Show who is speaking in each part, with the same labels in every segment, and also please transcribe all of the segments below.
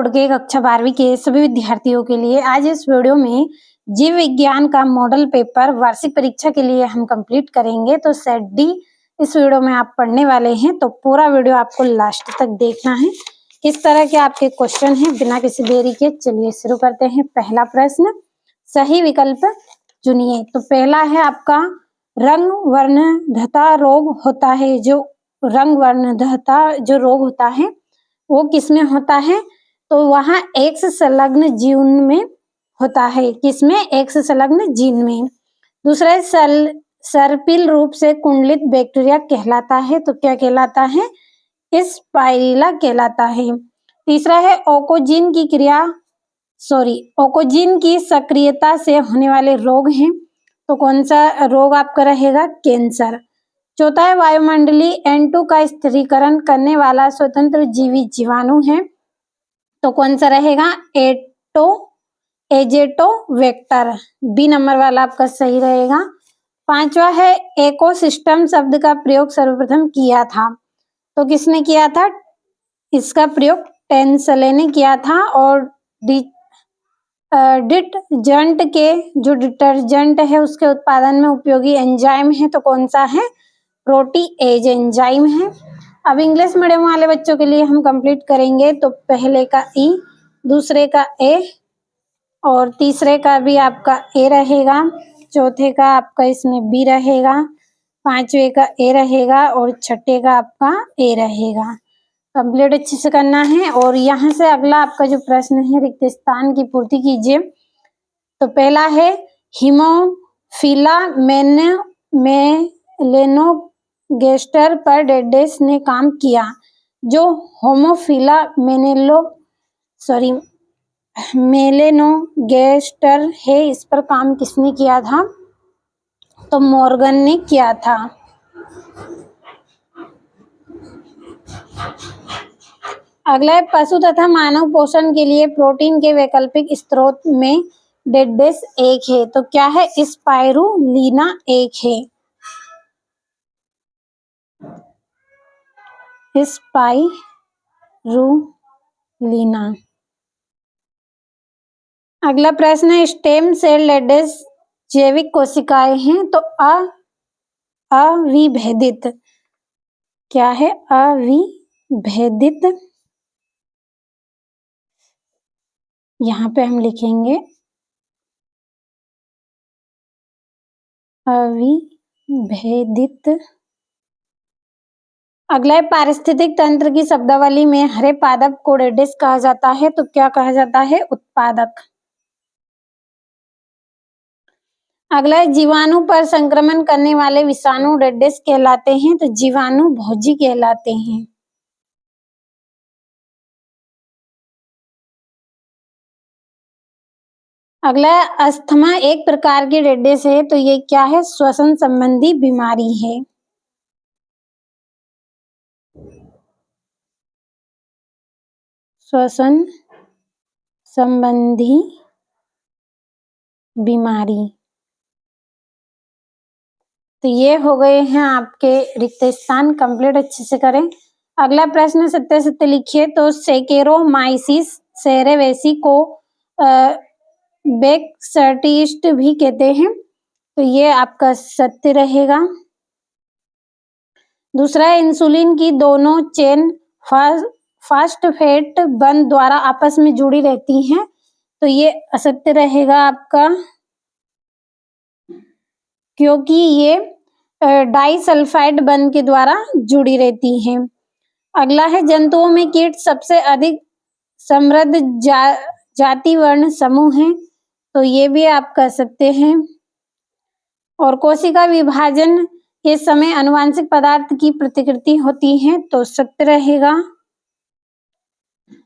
Speaker 1: Board के कक्षा 12वीं के सभी विद्यार्थियों के लिए आज इस वीडियो में जीव विज्ञान का मॉडल पेपर वार्षिक परीक्षा के लिए हम कंप्लीट करेंगे। तो सेट डी इस वीडियो में आप पढ़ने वाले हैं, तो पूरा वीडियो आपको लास्ट तक देखना है। किस तरह के आपके क्वेश्चन हैं, बिना किसी देरी के चलिए शुरू करते हैं। पहला प्रश्न, सही विकल्प चुनिए। तो पहला है आपका रंग वर्णदता रोग होता है। जो रंग वर्णदता जो रोग होता है वो किसमें होता है? तो वहां एक्स संलग्न जीन में होता है। किसमें? एक्स संलग्न जीन में। दूसरा सर्पिल रूप से कुंडलित बैक्टीरिया कहलाता है। तो क्या कहलाता है? स्पाइरुलिना कहलाता है। तीसरा है ओकोजिन की सक्रियता से होने वाले रोग हैं। तो कौन सा रोग आपका रहेगा? कैंसर। चौथा है वायुमंडलीय N2 का स्थिरीकरण करने वाला स्वतंत्र जीवी जीवाणु है। तो कौन सा रहेगा? एजेटो वेक्टर। बी नंबर वाला आपका सही रहेगा। पांचवा है इकोसिस्टम शब्द का प्रयोग सर्वप्रथम किया था। तो किसने किया था? इसका प्रयोग टेंसले ने किया था। और डिटर्जेंट के जो डिटर्जेंट है उसके उत्पादन में उपयोगी एंजाइम है। तो कौन सा है? प्रोटीएज एंजाइम है। अब इंग्लिश मीडियम वाले बच्चों के लिए हम कंप्लीट करेंगे। तो पहले का ई, दूसरे का ए और तीसरे का भी आपका ए रहेगा। चौथे का आपका इसमें बी रहेगा, पांचवे का ए रहेगा और छठे का आपका ए रहेगा। कंप्लीट अच्छे से करना है। और यहाँ से अगला आपका जो प्रश्न है, रिक्त स्थान की पूर्ति कीजिए। तो पहला है हीमोफिला मेलेनोगेस्टर पर डेडेस ने काम किया। जो होमोफिला मेलेनोगेस्टर है, इस पर काम किसने किया था? तो मॉर्गन ने किया था। अगला है पशु तथा मानव पोषण के लिए प्रोटीन के वैकल्पिक स्रोत में डेडेस एक है। तो क्या है? स्पाइरुलिना एक है। स्पाइरुलिना। अगला प्रश्न है स्टेम सेल डेडेस जैविक कोशिकाएं हैं। तो अविभेदित। क्या है? अविभेदित। यहाँ पे हम लिखेंगे अविभेदित। अगला है पारिस्थितिक तंत्र की शब्दावली में हरे पादप को डेडेस कहा जाता है। तो क्या कहा जाता है? उत्पादक। अगला है जीवाणु पर संक्रमण करने वाले विषाणु डेडेस कहलाते हैं। तो जीवाणु भोजी कहलाते हैं। अगला है अस्थमा एक प्रकार की डेडेस है। तो ये क्या है? श्वसन संबंधी बीमारी है। श्वसन संबंधी बीमारी। तो ये हो गए हैं आपके रिक्त स्थान। कंप्लीट अच्छे से करें। अगला प्रश्न सत्य सत्य लिखिए। तो सेकेरोमाइसिस सेरेवेसी को बैक्टेरियस्ट भी कहते हैं। तो ये आपका सत्य रहेगा। दूसरा है इंसुलिन की दोनों चेन फास्फेट बंध द्वारा आपस में जुड़ी रहती हैं। तो ये असत्य रहेगा आपका, क्योंकि ये डाइसल्फाइड बंध के द्वारा जुड़ी रहती हैं। अगला है जंतुओं में कीट सबसे अधिक समृद्ध जाति वर्ण समूह है। तो ये भी आपका सत्य है। और कोशिका विभाजन के समय आनुवंशिक पदार्थ की प्रतिकृति होती है। तो सत्य रहेगा।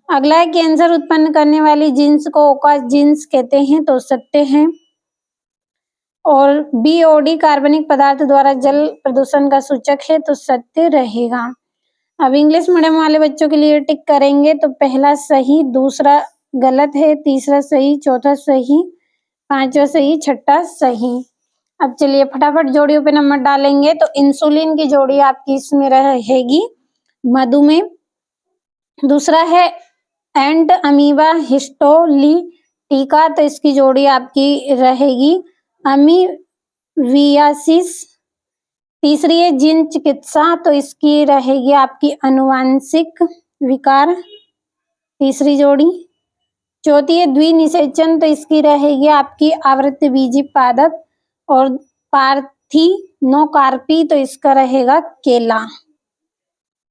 Speaker 1: अगला है कैंसर उत्पन्न करने वाली जीन्स को ओकास जीन्स कहते हैं। तो सत्य है। और बीओडी कार्बनिक पदार्थ द्वारा जल प्रदूषण का सूचक है। तो सत्य रहेगा। अब इंग्लिश मीडियम वाले बच्चों के लिए टिक करेंगे। तो पहला सही, दूसरा गलत है, तीसरा सही, चौथा सही, पांचवा सही, छठा सही। अब चलिए फटाफट जोड़ियों पे नंबर डालेंगे। तो इंसुलिन की जोड़ी आपकी इसमें रहेगी मधुमेह। दूसरा है एंड अमीबा हिस्टोलिटिका, तो इसकी जोड़ी आपकी रहेगी अमीवियासिस। तीसरी है जीन चिकित्सा, तो इसकी रहेगी आपकी अनुवांशिक विकार, तीसरी जोड़ी। चौथी है द्विनिषेचन, तो इसकी रहेगी आपकी आवृत्तबीजी पादप। और पार्थिनोकार्पी, तो इसका रहेगा केला।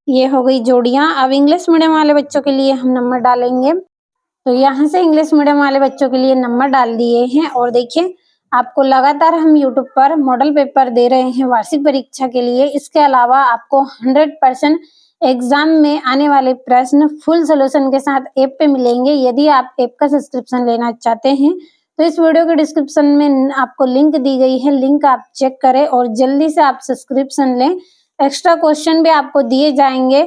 Speaker 1: ये हो गई जोड़ियां। अब इंग्लिश मीडियम वाले बच्चों के लिए हम नंबर डालेंगे। तो यहाँ से इंग्लिश मीडियम वाले बच्चों के लिए नंबर डाल दिए हैं। और देखिए, आपको लगातार हम यूट्यूब पर मॉडल पेपर दे रहे हैं वार्षिक परीक्षा के लिए। इसके अलावा आपको 100% एग्जाम में आने वाले प्रश्न फुल सोल्यूशन के साथ ऐप पे मिलेंगे। यदि आप ऐप का सब्सक्रिप्शन लेना चाहते हैं तो इस वीडियो के डिस्क्रिप्शन में आपको लिंक दी गई है, लिंक आप चेक करें और जल्दी से आप सब्सक्रिप्शन लें। एक्स्ट्रा क्वेश्चन भी आपको दिए जाएंगे,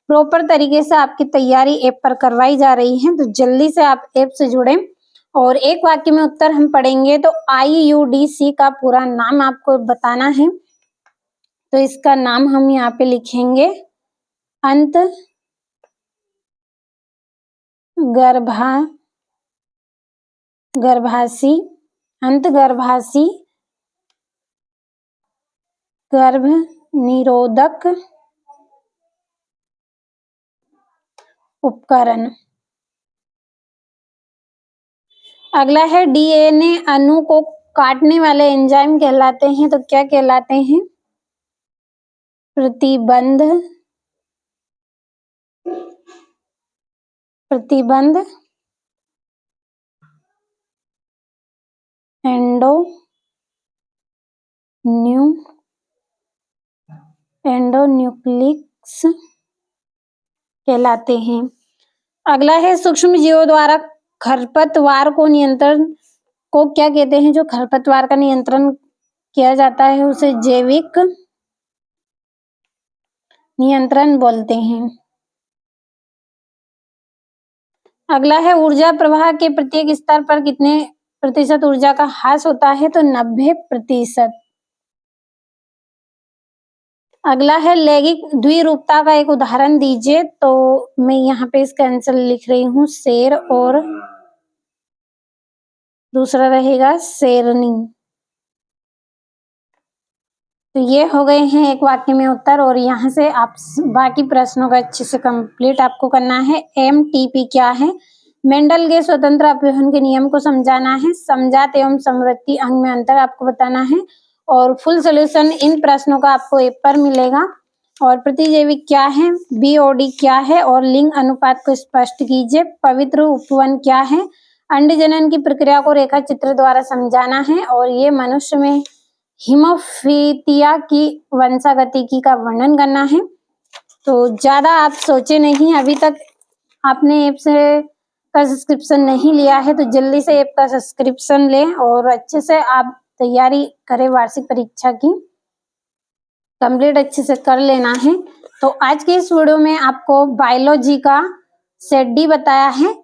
Speaker 1: प्रॉपर तरीके से आपकी तैयारी ऐप पर करवाई जा रही है, तो जल्दी से आप ऐप से जुड़ें। और एक वाक्य में उत्तर हम पढ़ेंगे, तो IUDC का पूरा नाम आपको बताना है। तो इसका नाम हम यहाँ पे लिखेंगे अंत गर्भाशी गर्भ निरोधक उपकरण। अगला है DNA अणु को काटने वाले एंजाइम कहलाते हैं, तो क्या कहलाते हैं? प्रतिबंध एंडोन्यूक्लिक्स कहलाते हैं। अगला है सूक्ष्म जीवों द्वारा खरपतवार को नियंत्रण को क्या कहते हैं? जो खरपतवार का नियंत्रण किया जाता है उसे जैविक नियंत्रण बोलते हैं। अगला है ऊर्जा प्रवाह के प्रत्येक स्तर पर कितने प्रतिशत ऊर्जा का ह्रास होता है? तो 90%। अगला है लैंगिक द्विरूपता का एक उदाहरण दीजिए। तो मैं यहाँ पे इसका आंसर लिख रही हूँ शेर और दूसरा रहेगा शेरनी। तो ये हो गए हैं एक वाक्य में उत्तर। और यहाँ से आप बाकी प्रश्नों का अच्छे से कंप्लीट आपको करना है। MTP क्या है? मेंडल के स्वतंत्र अपव्यवहार के नियम को समझाना है। समजात एवं समवर्ती अंग में अंतर आपको बताना है। और फुल सोल्यूशन इन प्रश्नों का आपको ऐप पर मिलेगा। और प्रतिजैविक क्या है? BOD क्या है? और लिंग अनुपात को स्पष्ट कीजिए। पवित्र उपवन क्या है? अंड जनन की प्रक्रिया को रेखा चित्र द्वारा समझाना है। और ये मनुष्य में हिमोफिलिया की वंशागतिकी का वर्णन करना है। तो ज्यादा आप सोचे नहीं, अभी तक आपने ऐप से का सब्सक्रिप्शन नहीं लिया है तो जल्दी से ऐप का सब्सक्रिप्शन लें और अच्छे से आप तैयारी करें वार्षिक परीक्षा की। कंप्लीट अच्छे से कर लेना है। तो आज के इस वीडियो में आपको बायोलॉजी का सेट डी बताया है।